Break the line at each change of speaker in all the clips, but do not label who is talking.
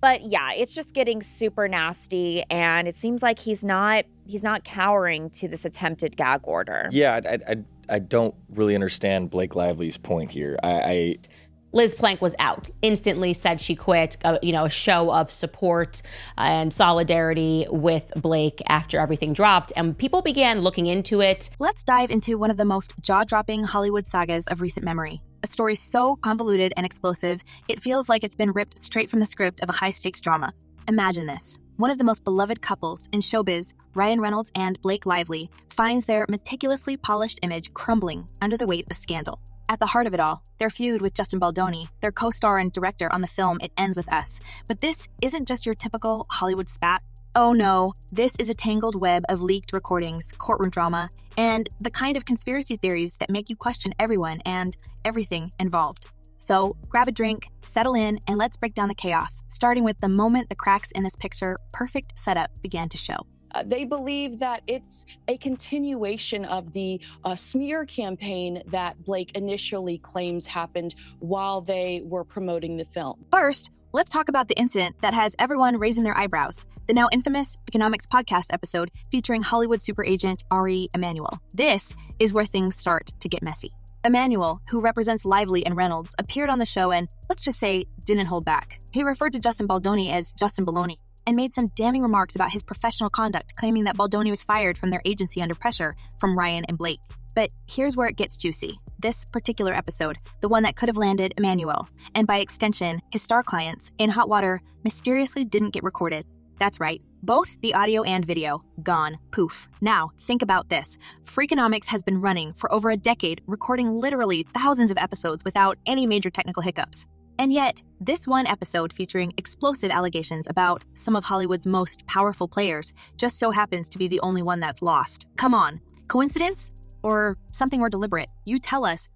But yeah, it's just getting super nasty, and it seems like he's not cowering to this attempted gag order.
Yeah, I don't really understand Blake Lively's point here.
Liz Plank was out, instantly said she quit, a show of support and solidarity with Blake after everything dropped, and people began looking into it.
Let's dive into one of the most jaw-dropping Hollywood sagas of recent memory. A story so convoluted and explosive, it feels like it's been ripped straight from the script of a high-stakes drama. Imagine this. One of the most beloved couples in showbiz, Ryan Reynolds and Blake Lively, finds their meticulously polished image crumbling under the weight of scandal. At the heart of it all, their feud with Justin Baldoni, their co-star and director on the film It Ends With Us. But this isn't just your typical Hollywood spat. Oh no, this is a tangled web of leaked recordings, courtroom drama, and the kind of conspiracy theories that make you question everyone and everything involved. So grab a drink, settle in, and let's break down the chaos, starting with the moment the cracks in this picture perfect setup began to show.
They believe that it's a continuation of the smear campaign that Blake initially claims happened while they were promoting the film.
First, let's talk about the incident that has everyone raising their eyebrows, the now infamous Economics podcast episode featuring Hollywood super agent Ari Emanuel. This is where things start to get messy. Emanuel, who represents Lively and Reynolds, appeared on the show and, let's just say, didn't hold back. He referred to Justin Baldoni as Justin Baldoni and made some damning remarks about his professional conduct, claiming that Baldoni was fired from their agency under pressure from Ryan and Blake. But here's where it gets juicy. This particular episode, the one that could have landed Emanuel, and by extension, his star clients, in hot water, mysteriously didn't get recorded. That's right. Both the audio and video, gone. Poof. Now, think about this. Freakonomics has been running for over a decade, recording literally thousands of episodes without any major technical hiccups. And yet, this one episode featuring explosive allegations about some of Hollywood's most powerful players just so happens to be the only one that's lost. Come on. Coincidence? Or something more deliberate? You tell us.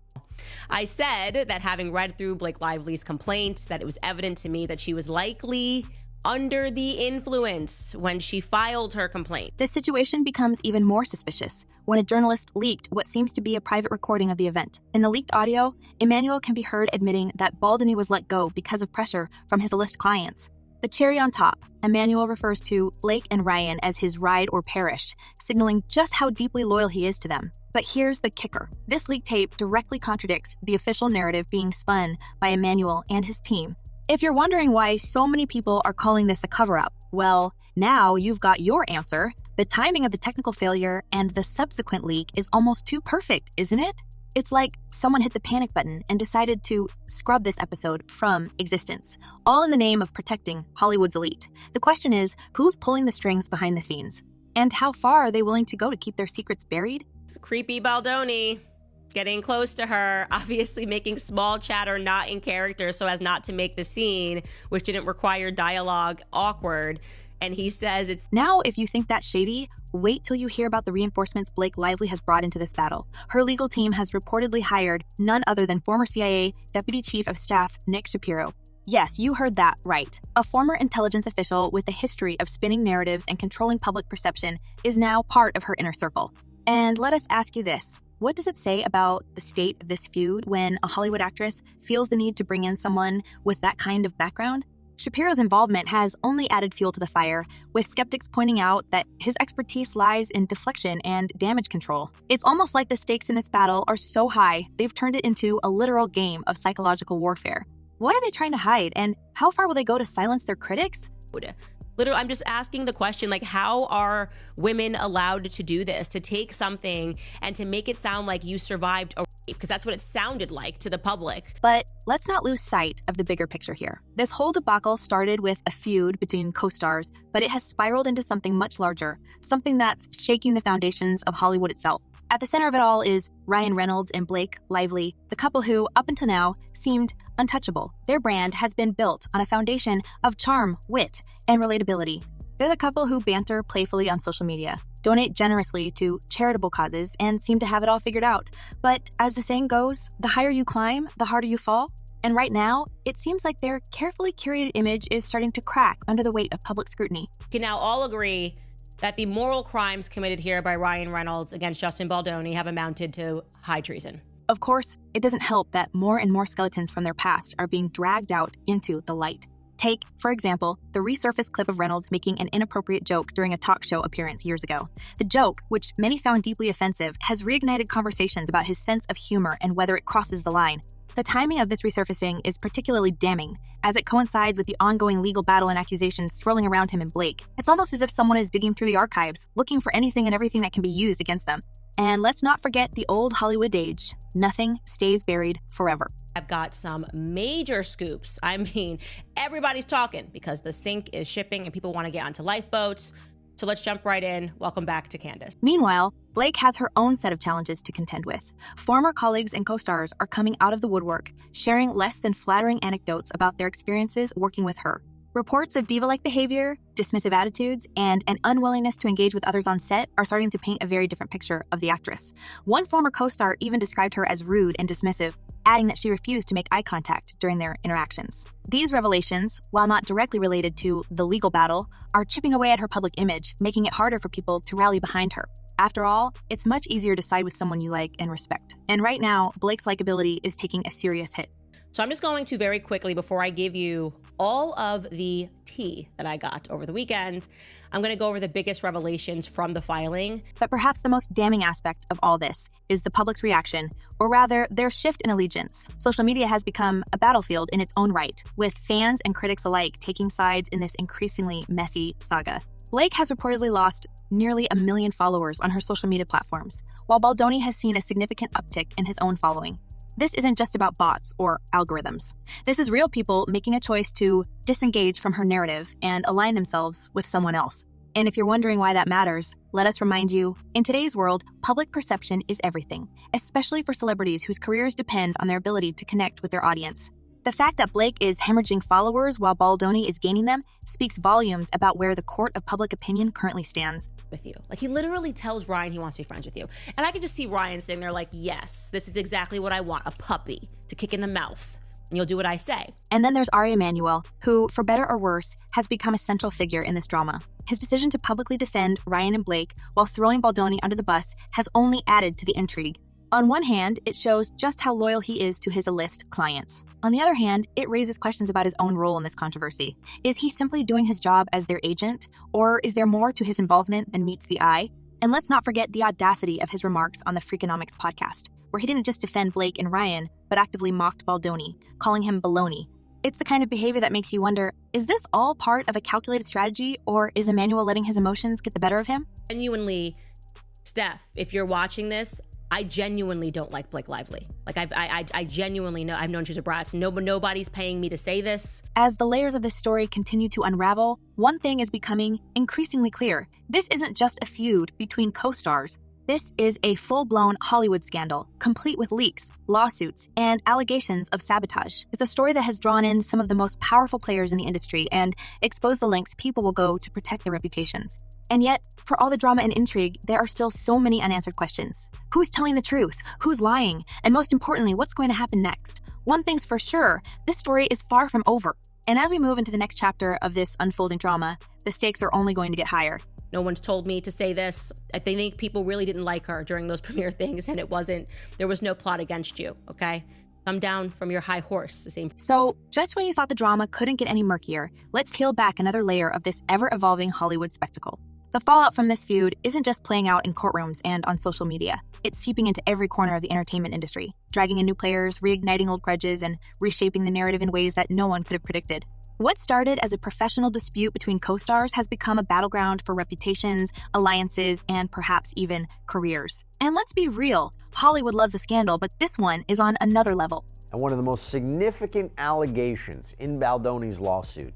I said that having read through Blake Lively's complaints, that it was evident to me that she was likely under the influence when she filed her complaint.
The situation becomes even more suspicious when a journalist leaked what seems to be a private recording of the event. In the leaked audio, Emanuel can be heard admitting that Baldoni was let go because of pressure from his list clients. The cherry on top, Emanuel refers to Blake and Ryan as his ride or perish, signaling just how deeply loyal he is to them. But here's the kicker. This leaked tape directly contradicts the official narrative being spun by Emanuel and his team. If you're wondering why so many people are calling this a cover-up, well, now you've got your answer. The timing of the technical failure and the subsequent leak is almost too perfect, isn't it? It's like someone hit the panic button and decided to scrub this episode from existence, all in the name of protecting Hollywood's elite. The question is, who's pulling the strings behind the scenes? And how far are they willing to go to keep their secrets buried?
It's creepy Baldoni. Getting close to her, obviously making small chatter not in character so as not to make the scene, which didn't require dialogue, awkward. And he says it's...
Now, if you think that's shady, wait till you hear about the reinforcements Blake Lively has brought into this battle. Her legal team has reportedly hired none other than former CIA Deputy Chief of Staff Nick Shapiro. Yes, you heard that right. A former intelligence official with a history of spinning narratives and controlling public perception is now part of her inner circle. And let us ask you this. What does it say about the state of this feud when a Hollywood actress feels the need to bring in someone with that kind of background? Shapiro's involvement has only added fuel to the fire, with skeptics pointing out that his expertise lies in deflection and damage control. It's almost like the stakes in this battle are so high, they've turned it into a literal game of psychological warfare. What are they trying to hide, and how far will they go to silence their critics?
Literally, I'm just asking the question, like, how are women allowed to do this, to take something and to make it sound like you survived a rape? Because that's what it sounded like to the public.
But let's not lose sight of the bigger picture here. This whole debacle started with a feud between co-stars, but it has spiraled into something much larger, something that's shaking the foundations of Hollywood itself. At the center of it all is Ryan Reynolds and Blake Lively, the couple who, up until now, seemed untouchable. Their brand has been built on a foundation of charm, wit, and relatability. They're the couple who banter playfully on social media, donate generously to charitable causes, and seem to have it all figured out. But as the saying goes, the higher you climb, the harder you fall. And right now, it seems like their carefully curated image is starting to crack under the weight of public scrutiny.
We can now all agree that the moral crimes committed here by Ryan Reynolds against Justin Baldoni have amounted to high treason.
Of course, it doesn't help that more and more skeletons from their past are being dragged out into the light. Take, for example, the resurfaced clip of Reynolds making an inappropriate joke during a talk show appearance years ago. The joke, which many found deeply offensive, has reignited conversations about his sense of humor and whether it crosses the line. The timing of this resurfacing is particularly damning, as it coincides with the ongoing legal battle and accusations swirling around him and Blake. It's almost as if someone is digging through the archives, looking for anything and everything that can be used against them. And let's not forget the old Hollywood adage: nothing stays buried forever.
I've got some major scoops. I mean, everybody's talking because the sink is shipping and people want to get onto lifeboats. So let's jump right in. Welcome back to Candace.
Meanwhile, Blake has her own set of challenges to contend with. Former colleagues and co-stars are coming out of the woodwork, sharing less than flattering anecdotes about their experiences working with her. Reports of diva-like behavior, dismissive attitudes, and an unwillingness to engage with others on set are starting to paint a very different picture of the actress. One former co-star even described her as rude and dismissive, adding that she refused to make eye contact during their interactions. These revelations, while not directly related to the legal battle, are chipping away at her public image, making it harder for people to rally behind her. After all, it's much easier to side with someone you like and respect. And right now, Blake's likability is taking a serious hit.
So I'm just going to very quickly, before I give you all of the tea that I got over the weekend, I'm going to go over the biggest revelations from the filing.
But perhaps the most damning aspect of all this is the public's reaction, or rather, their shift in allegiance. Social media has become a battlefield in its own right, with fans and critics alike taking sides in this increasingly messy saga. Blake has reportedly lost nearly 1 million followers on her social media platforms, while Baldoni has seen a significant uptick in his own following. This isn't just about bots or algorithms. This is real people making a choice to disengage from her narrative and align themselves with someone else. And if you're wondering why that matters, let us remind you, in today's world, public perception is everything, especially for celebrities whose careers depend on their ability to connect with their audience. The fact that Blake is hemorrhaging followers while Baldoni is gaining them speaks volumes about where the court of public opinion currently stands.
With you. Like, he literally tells Ryan he wants to be friends with you. And I can just see Ryan sitting there like, yes, this is exactly what I want, a puppy to kick in the mouth. And you'll do what I say.
And then there's Ari Emanuel, who, for better or worse, has become a central figure in this drama. His decision to publicly defend Ryan and Blake while throwing Baldoni under the bus has only added to the intrigue. On one hand, it shows just how loyal he is to his A-list clients. On the other hand, it raises questions about his own role in this controversy. Is he simply doing his job as their agent, or is there more to his involvement than meets the eye? And let's not forget the audacity of his remarks on the Freakonomics podcast, where he didn't just defend Blake and Ryan, but actively mocked Baldoni, calling him baloney. It's the kind of behavior that makes you wonder, is this all part of a calculated strategy, or is Emanuel letting his emotions get the better of him?
Genuinely, Steph, if you're watching this, I genuinely don't like Blake Lively. Like, I genuinely know. I've known she's a brat. Nobody's paying me to say this.
As the layers of this story continue to unravel, one thing is becoming increasingly clear. This isn't just a feud between co-stars. This is a full-blown Hollywood scandal, complete with leaks, lawsuits, and allegations of sabotage. It's a story that has drawn in some of the most powerful players in the industry and exposed the lengths people will go to protect their reputations. And yet, for all the drama and intrigue, there are still so many unanswered questions. Who's telling the truth? Who's lying? And most importantly, what's going to happen next? One thing's for sure, this story is far from over. And as we move into the next chapter of this unfolding drama, the stakes are only going to get higher.
No one's told me to say this. I think people really didn't like her during those premiere things, and there was no plot against you, okay? Come down from your high horse.
So, just when you thought the drama couldn't get any murkier, let's peel back another layer of this ever-evolving Hollywood spectacle. The fallout from this feud isn't just playing out in courtrooms and on social media. It's seeping into every corner of the entertainment industry, dragging in new players, reigniting old grudges, and reshaping the narrative in ways that no one could have predicted. What started as a professional dispute between co-stars has become a battleground for reputations, alliances, and perhaps even careers. And let's be real, Hollywood loves a scandal, but this one is on another level.
And one of the most significant allegations in Baldoni's lawsuit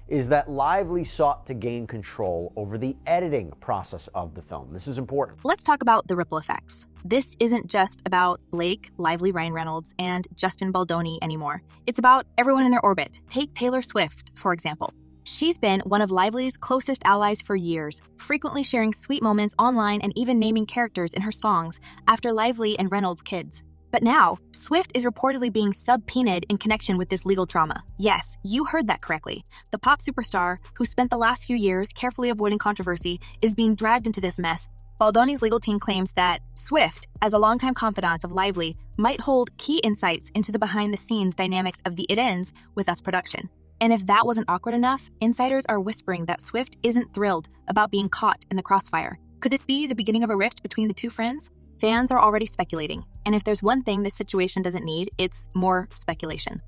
is that Lively sought to gain control over the editing process of the film. This is important.
Let's talk about the ripple effects. This isn't just about Blake, Lively, Ryan Reynolds, and Justin Baldoni anymore. It's about everyone in their orbit. Take Taylor Swift, for example. She's been one of Lively's closest allies for years, frequently sharing sweet moments online and even naming characters in her songs after Lively and Reynolds' kids. But now, Swift is reportedly being subpoenaed in connection with this legal drama. Yes, you heard that correctly. The pop superstar, who spent the last few years carefully avoiding controversy, is being dragged into this mess. Baldoni's legal team claims that Swift, as a longtime confidant of Lively, might hold key insights into the behind-the-scenes dynamics of the It Ends With Us production. And if that wasn't awkward enough, insiders are whispering that Swift isn't thrilled about being caught in the crossfire. Could this be the beginning of a rift between the two friends? Fans are already speculating, and if there's one thing this situation doesn't need, it's more speculation.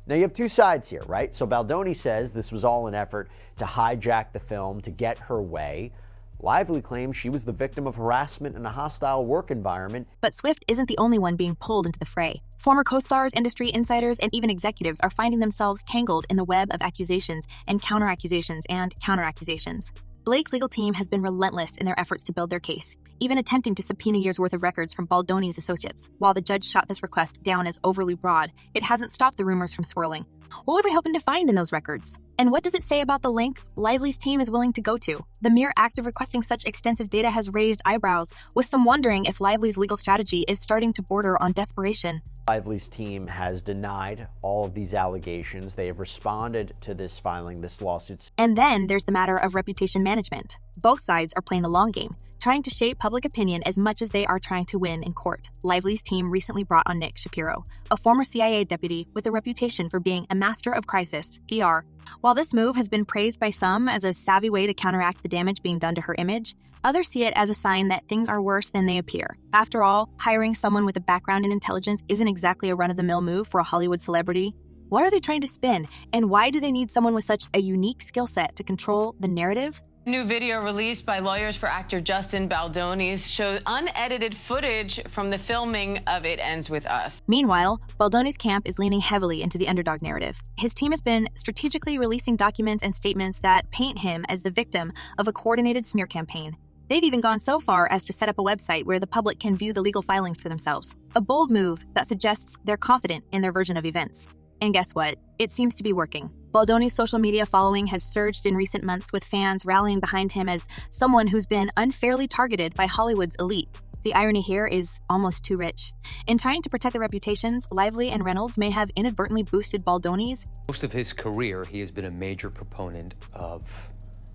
Now you have two sides here, right? So Baldoni says this was all an effort to hijack the film to get her way. Lively claims she was the victim of harassment in a hostile work environment.
But Swift isn't the only one being pulled into the fray. Former co-stars, industry insiders, and even executives are finding themselves tangled in the web of accusations and counter-accusations and counter-accusations. Blake's legal team has been relentless in their efforts to build their case, even attempting to subpoena years' worth of records from Baldoni's associates. While the judge shot this request down as overly broad, it hasn't stopped the rumors from swirling. What were we hoping to find in those records? And what does it say about the lengths Lively's team is willing to go to? The mere act of requesting such extensive data has raised eyebrows, with some wondering if Lively's legal strategy is starting to border on desperation.
Lively's team has denied all of these allegations. They have responded to this filing, this lawsuit.
And then there's the matter of reputation management. Both sides are playing the long game, trying to shape public opinion as much as they are trying to win in court. Lively's team recently brought on Nick Shapiro, a former CIA deputy with a reputation for being a master of crisis PR. While this move has been praised by some as a savvy way to counteract the damage being done to her image, others see it as a sign that things are worse than they appear. After all, hiring someone with a background in intelligence isn't exactly a run-of-the-mill move for a Hollywood celebrity. What are they trying to spin, and why do they need someone with such a unique skill set to control the narrative?
New video released by lawyers for actor Justin Baldoni shows unedited footage from the filming of It Ends With Us.
Meanwhile, Baldoni's camp is leaning heavily into the underdog narrative. His team has been strategically releasing documents and statements that paint him as the victim of a coordinated smear campaign. They've even gone so far as to set up a website where the public can view the legal filings for themselves. A bold move that suggests they're confident in their version of events. And guess what? It seems to be working. Baldoni's social media following has surged in recent months, with fans rallying behind him as someone who's been unfairly targeted by Hollywood's elite. The irony here is almost too rich. In trying to protect their reputations, Lively and Reynolds may have inadvertently boosted Baldoni's.
Most of his career, he has been a major proponent of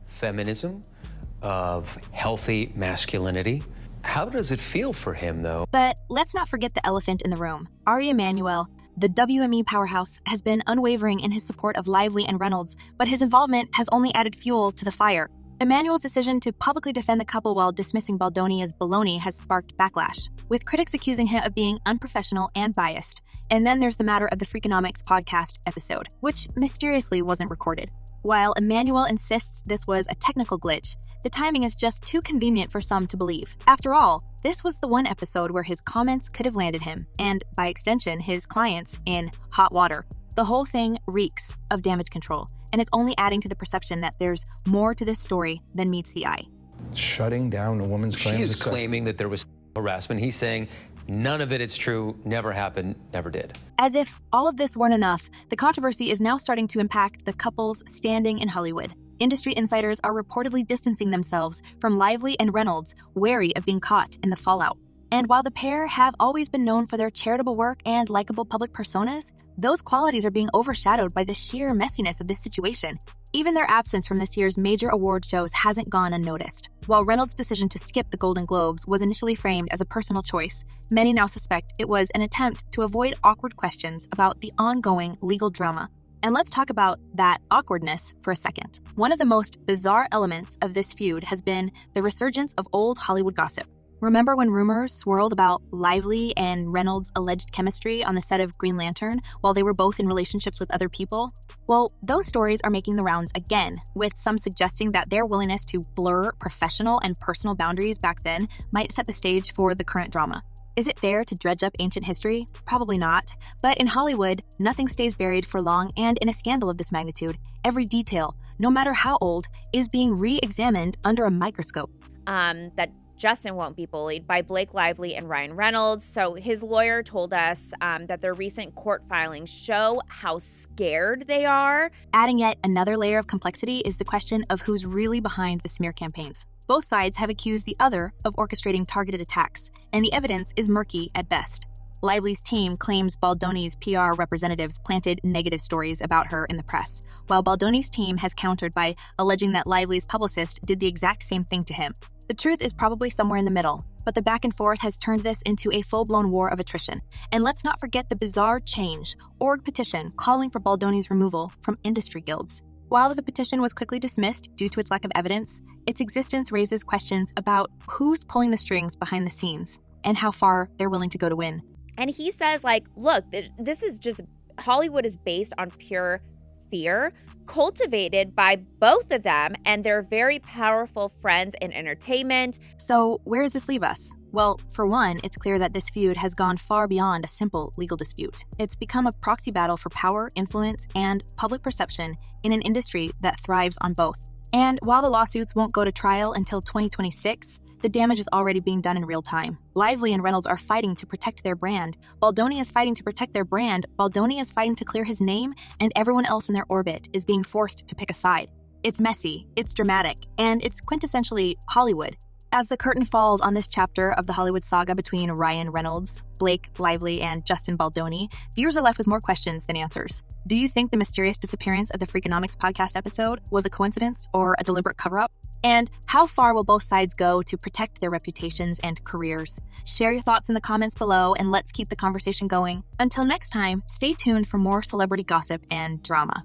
feminism, of healthy masculinity. How does it feel for him, though?
But let's not forget the elephant in the room. Ari Emanuel, the WME powerhouse, has been unwavering in his support of Lively and Reynolds, but his involvement has only added fuel to the fire. Emanuel's decision to publicly defend the couple while dismissing Baldoni as baloney has sparked backlash, with critics accusing him of being unprofessional and biased. And then there's the matter of the Freakonomics podcast episode, which mysteriously wasn't recorded. While Emanuel insists this was a technical glitch, the timing is just too convenient for some to believe. After all, this was the one episode where his comments could have landed him, and by extension, his clients, in hot water. The whole thing reeks of damage control, and it's only adding to the perception that there's more to this story than meets the eye.
Shutting down a woman's claim.
She is claiming that there was harassment. He's saying none of it is true, never happened, never did.
As if all of this weren't enough, the controversy is now starting to impact the couple's standing in Hollywood. Industry insiders are reportedly distancing themselves from Lively and Reynolds, wary of being caught in the fallout. And while the pair have always been known for their charitable work and likable public personas, those qualities are being overshadowed by the sheer messiness of this situation. Even their absence from this year's major award shows hasn't gone unnoticed. While Reynolds' decision to skip the Golden Globes was initially framed as a personal choice, many now suspect it was an attempt to avoid awkward questions about the ongoing legal drama. And let's talk about that awkwardness for a second. One of the most bizarre elements of this feud has been the resurgence of old Hollywood gossip. Remember when rumors swirled about Lively and Reynolds' alleged chemistry on the set of Green Lantern while they were both in relationships with other people? Well, those stories are making the rounds again, with some suggesting that their willingness to blur professional and personal boundaries back then might set the stage for the current drama. Is it fair to dredge up ancient history? Probably not. But in Hollywood, nothing stays buried for long, and in a scandal of this magnitude, every detail, no matter how old, is being re-examined under a microscope.
That Justin won't be bullied by Blake Lively and Ryan Reynolds. So his lawyer told us that their recent court filings show how scared they are.
Adding yet another layer of complexity is the question of who's really behind the smear campaigns. Both sides have accused the other of orchestrating targeted attacks, and the evidence is murky at best. Lively's team claims Baldoni's PR representatives planted negative stories about her in the press, while Baldoni's team has countered by alleging that Lively's publicist did the exact same thing to him. The truth is probably somewhere in the middle, but the back and forth has turned this into a full-blown war of attrition. And let's not forget the bizarre change org petition calling for Baldoni's removal from industry guilds. While the petition was quickly dismissed due to its lack of evidence, its existence raises questions about who's pulling the strings behind the scenes and how far they're willing to go to win.
And he says, like, look, this is just, Hollywood is based on pure fear, cultivated by both of them and their very powerful friends in entertainment.
So where does this leave us? Well, for one, it's clear that this feud has gone far beyond a simple legal dispute. It's become a proxy battle for power, influence, and public perception in an industry that thrives on both. And while the lawsuits won't go to trial until 2026, the damage is already being done in real time. Lively and Reynolds are fighting to protect their brand. Baldoni is fighting to protect their brand. Baldoni is fighting to clear his name, and everyone else in their orbit is being forced to pick a side. It's messy, it's dramatic, and it's quintessentially Hollywood. As the curtain falls on this chapter of the Hollywood saga between Ryan Reynolds, Blake Lively, and Justin Baldoni, viewers are left with more questions than answers. Do you think the mysterious disappearance of the Freakonomics podcast episode was a coincidence or a deliberate cover-up? And how far will both sides go to protect their reputations and careers? Share your thoughts in the comments below, and let's keep the conversation going. Until next time, stay tuned for more celebrity gossip and drama.